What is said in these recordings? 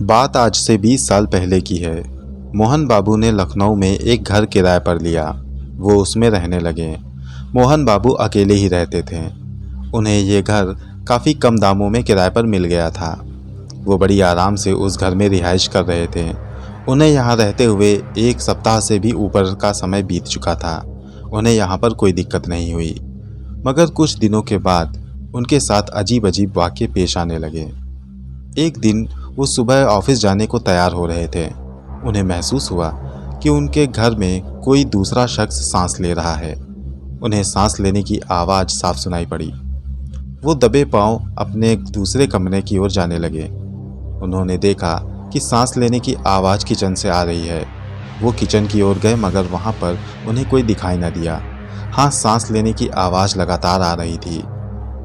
बात आज से 20 साल पहले की है। मोहन बाबू ने लखनऊ में एक घर किराए पर लिया। वो उसमें रहने लगे। मोहन बाबू अकेले ही रहते थे। उन्हें ये घर काफ़ी कम दामों में किराए पर मिल गया था। वो बड़ी आराम से उस घर में रिहाइश कर रहे थे। उन्हें यहाँ रहते हुए 1 सप्ताह से भी ऊपर का समय बीत चुका था। उन्हें यहाँ पर कोई दिक्कत नहीं हुई। मगर कुछ दिनों के बाद उनके साथ अजीब अजीब वाक़ये पेश आने लगे। एक दिन वो सुबह ऑफिस जाने को तैयार हो रहे थे। उन्हें महसूस हुआ कि उनके घर में कोई दूसरा शख्स सांस ले रहा है। उन्हें सांस लेने की आवाज़ साफ सुनाई पड़ी। वो दबे पांव अपने दूसरे कमरे की ओर जाने लगे। उन्होंने देखा कि सांस लेने की आवाज़ किचन से आ रही है। वो किचन की ओर गए मगर वहाँ पर उन्हें कोई दिखाई न दिया। हाँ, सांस लेने की आवाज़ लगातार आ रही थी।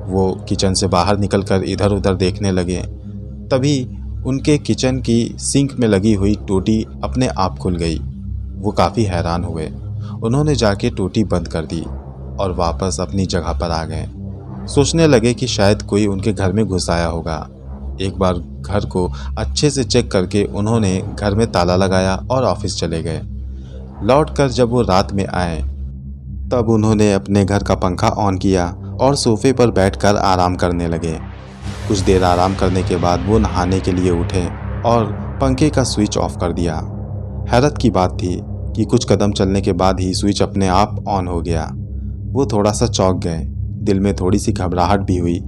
वो किचन से बाहर निकलकर इधर उधर देखने लगे। तभी उनके किचन की सिंक में लगी हुई टोटी अपने आप खुल गई। वो काफ़ी हैरान हुए। उन्होंने जाके टोटी बंद कर दी और वापस अपनी जगह पर आ गए। सोचने लगे कि शायद कोई उनके घर में घुस आया होगा। एक बार घर को अच्छे से चेक करके उन्होंने घर में ताला लगाया और ऑफिस चले गए। लौटकर जब वो रात में आए तब उन्होंने अपने घर का पंखा ऑन किया और सोफे पर बैठकर आराम करने लगे। कुछ देर आराम करने के बाद वो नहाने के लिए उठे और पंखे का स्विच ऑफ कर दिया। हैरत की बात थी कि कुछ कदम चलने के बाद ही स्विच अपने आप ऑन हो गया। वो थोड़ा सा चौंक गए। दिल में थोड़ी सी घबराहट भी हुई,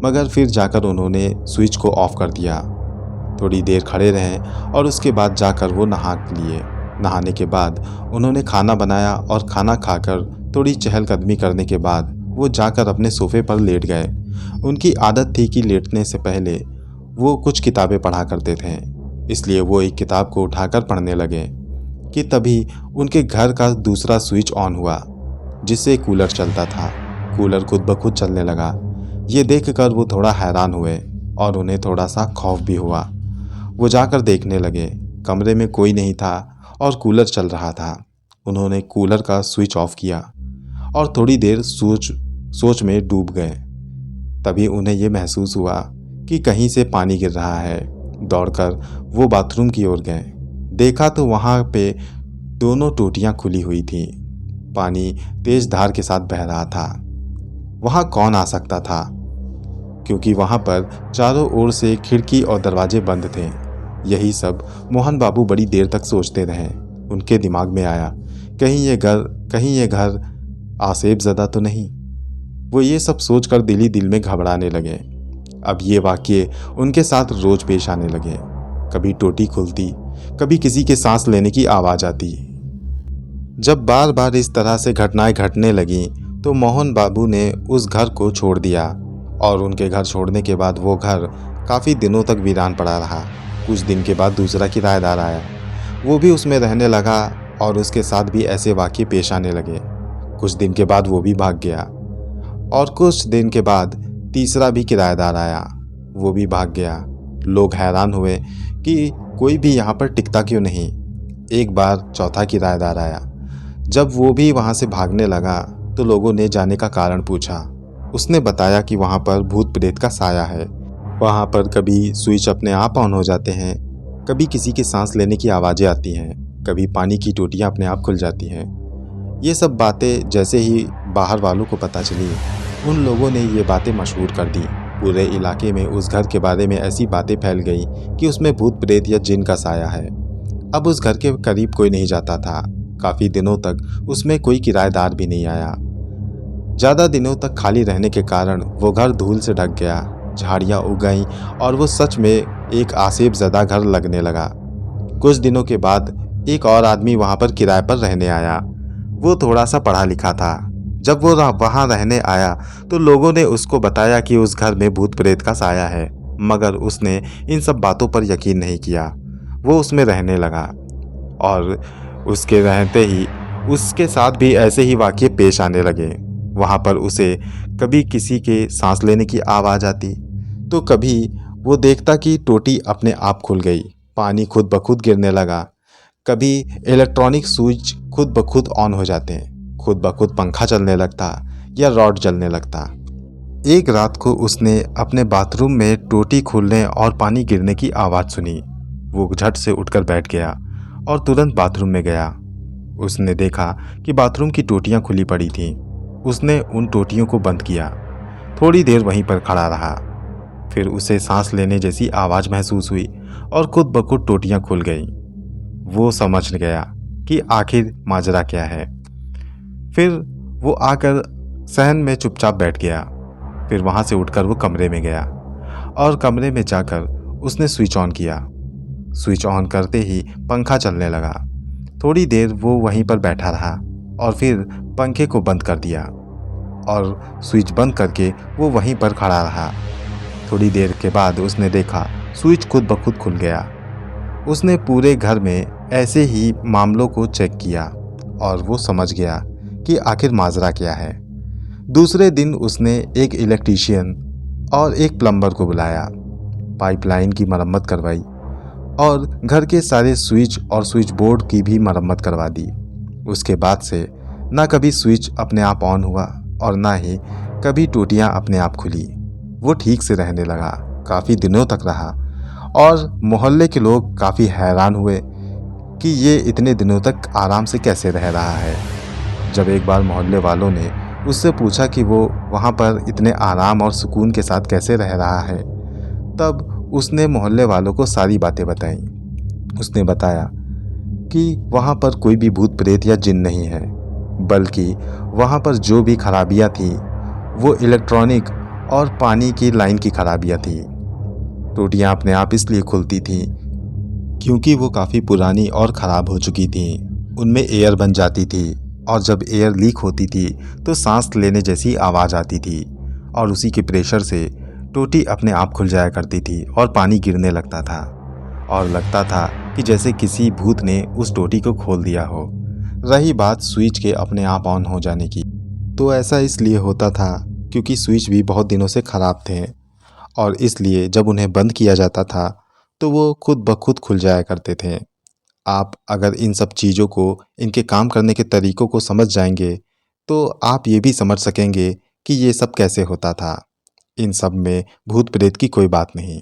मगर फिर जाकर उन्होंने स्विच को ऑफ कर दिया। थोड़ी देर खड़े रहे और उसके बाद जाकर वो नहा लिए। नहाने के बाद उन्होंने खाना बनाया और खाना खाकर थोड़ी चहलकदमी करने के बाद वो जाकर अपने सोफे पर लेट गए। उनकी आदत थी कि लेटने से पहले वो कुछ किताबें पढ़ा करते थे, इसलिए वो एक किताब को उठाकर पढ़ने लगे कि तभी उनके घर का दूसरा स्विच ऑन हुआ, जिससे कूलर चलता था। कूलर खुद ब खुद चलने लगा। ये देखकर वो थोड़ा हैरान हुए और उन्हें थोड़ा सा खौफ भी हुआ। वो जाकर देखने लगे। कमरे में कोई नहीं था और कूलर चल रहा था। उन्होंने कूलर का स्विच ऑफ किया और थोड़ी देर सोच में डूब गए। तभी उन्हें ये महसूस हुआ कि कहीं से पानी गिर रहा है। दौड़कर वो बाथरूम की ओर गए। देखा तो वहाँ पे दोनों टोटियाँ खुली हुई थीं। पानी तेज धार के साथ बह रहा था। वहाँ कौन आ सकता था, क्योंकि वहाँ पर चारों ओर से खिड़की और दरवाजे बंद थे। यही सब मोहन बाबू बड़ी देर तक सोचते रहे। उनके दिमाग में आया, कहीं ये घर आसेबज़दा तो नहीं। वो ये सब सोचकर दिल ही दिल में घबराने लगे। अब ये वाक़ये उनके साथ रोज़ पेश आने लगे। कभी टोटी खुलती, कभी किसी के सांस लेने की आवाज़ आती। जब बार बार इस तरह से घटनाएं घटने लगीं तो मोहन बाबू ने उस घर को छोड़ दिया और उनके घर छोड़ने के बाद वो घर काफ़ी दिनों तक वीरान पड़ा रहा। कुछ दिन के बाद दूसरा किराएदार आया। वो भी उसमें रहने लगा और उसके साथ भी ऐसे वाक़ये पेश आने लगे। कुछ दिन के बाद वो भी भाग गया और कुछ दिन के बाद तीसरा भी किराएदार आया। वो भी भाग गया। लोग हैरान हुए कि कोई भी यहाँ पर टिकता क्यों नहीं। एक बार चौथा किराएदार आया। जब वो भी वहाँ से भागने लगा तो लोगों ने जाने का कारण पूछा। उसने बताया कि वहाँ पर भूत प्रेत का साया है। वहाँ पर कभी स्विच अपने आप ऑन हो जाते हैं, कभी किसी के सांस लेने की आवाज़ें आती हैं, कभी पानी की टोटियाँ अपने आप खुल जाती हैं। ये सब बातें जैसे ही बाहर वालों को पता चली, उन लोगों ने ये बातें मशहूर कर दी। पूरे इलाके में उस घर के बारे में ऐसी बातें फैल गई कि उसमें भूत प्रेत या जिन का साया है। अब उस घर के करीब कोई नहीं जाता था। काफ़ी दिनों तक उसमें कोई किराएदार भी नहीं आया। ज़्यादा दिनों तक खाली रहने के कारण वो घर धूल से ढक गया। झाड़ियाँ उग गईं और वो सच में एक आसेबज़दा घर लगने लगा। कुछ दिनों के बाद एक और आदमी वहाँ पर किराए पर रहने आया। वो थोड़ा सा पढ़ा लिखा था। जब वो वहाँ रहने आया तो लोगों ने उसको बताया कि उस घर में भूत प्रेत का साया है, मगर उसने इन सब बातों पर यकीन नहीं किया। वो उसमें रहने लगा और उसके रहते ही उसके साथ भी ऐसे ही वाक़ये पेश आने लगे। वहाँ पर उसे कभी किसी के सांस लेने की आवाज़ आती तो कभी वो देखता कि टोटी अपने आप खुल गई, पानी खुद ब खुद गिरने लगा। कभी इलेक्ट्रॉनिक स्विच खुद ब खुद ऑन हो जाते, खुद ब खुद पंखा चलने लगता या रॉड जलने लगता। एक रात को उसने अपने बाथरूम में टोटी खुलने और पानी गिरने की आवाज़ सुनी। वो झट से उठकर बैठ गया और तुरंत बाथरूम में गया। उसने देखा कि बाथरूम की टोटियां खुली पड़ी थीं। उसने उन टोटियों को बंद किया। थोड़ी देर वहीं पर खड़ा रहा। फिर उसे सांस लेने जैसी आवाज़ महसूस हुई और खुद ब खुद टोटियां खुल गईं। वो समझ गया कि आखिर माजरा क्या है। फिर वो आकर सहन में चुपचाप बैठ गया। फिर वहाँ से उठकर वो कमरे में गया और कमरे में जाकर उसने स्विच ऑन किया। स्विच ऑन करते ही पंखा चलने लगा। थोड़ी देर वो वहीं पर बैठा रहा और फिर पंखे को बंद कर दिया और स्विच बंद करके वो वहीं पर खड़ा रहा। थोड़ी देर के बाद उसने देखा स्विच खुद ब खुद खुल गया। उसने पूरे घर में ऐसे ही मामलों को चेक किया और वो समझ गया कि आखिर माजरा क्या है। दूसरे दिन उसने एक इलेक्ट्रीशियन और एक प्लम्बर को बुलाया, पाइपलाइन की मरम्मत करवाई और घर के सारे स्विच और स्विच बोर्ड की भी मरम्मत करवा दी। उसके बाद से ना कभी स्विच अपने आप ऑन हुआ और ना ही कभी टूटियां अपने आप खुली। वो ठीक से रहने लगा, काफ़ी दिनों तक रहा और मोहल्ले के लोग काफ़ी हैरान हुए कि ये इतने दिनों तक आराम से कैसे रह रहा है। जब एक बार मोहल्ले वालों ने उससे पूछा कि वो वहाँ पर इतने आराम और सुकून के साथ कैसे रह रहा है, तब उसने मोहल्ले वालों को सारी बातें बताई। उसने बताया कि वहाँ पर कोई भी भूत प्रेत या जिन नहीं है, बल्कि वहाँ पर जो भी खराबियाँ थी वो इलेक्ट्रॉनिक और पानी की लाइन की खराबियाँ थी। टूटियाँ अपने आप इसलिए खुलती थीं क्योंकि वो काफ़ी पुरानी और ख़राब हो चुकी थीं। उनमें एयर बन जाती थी और जब एयर लीक होती थी तो सांस लेने जैसी आवाज़ आती थी और उसी के प्रेशर से टोटी अपने आप खुल जाया करती थी और पानी गिरने लगता था और लगता था कि जैसे किसी भूत ने उस टोटी को खोल दिया हो। रही बात स्विच के अपने आप ऑन हो जाने की, तो ऐसा इसलिए होता था क्योंकि स्विच भी बहुत दिनों से ख़राब थे और इसलिए जब उन्हें बंद किया जाता था तो वो खुद ब खुद खुल जाया करते थे। आप अगर इन सब चीज़ों को, इनके काम करने के तरीक़ों को समझ जाएंगे तो आप ये भी समझ सकेंगे कि ये सब कैसे होता था। इन सब में भूत प्रेत की कोई बात नहीं।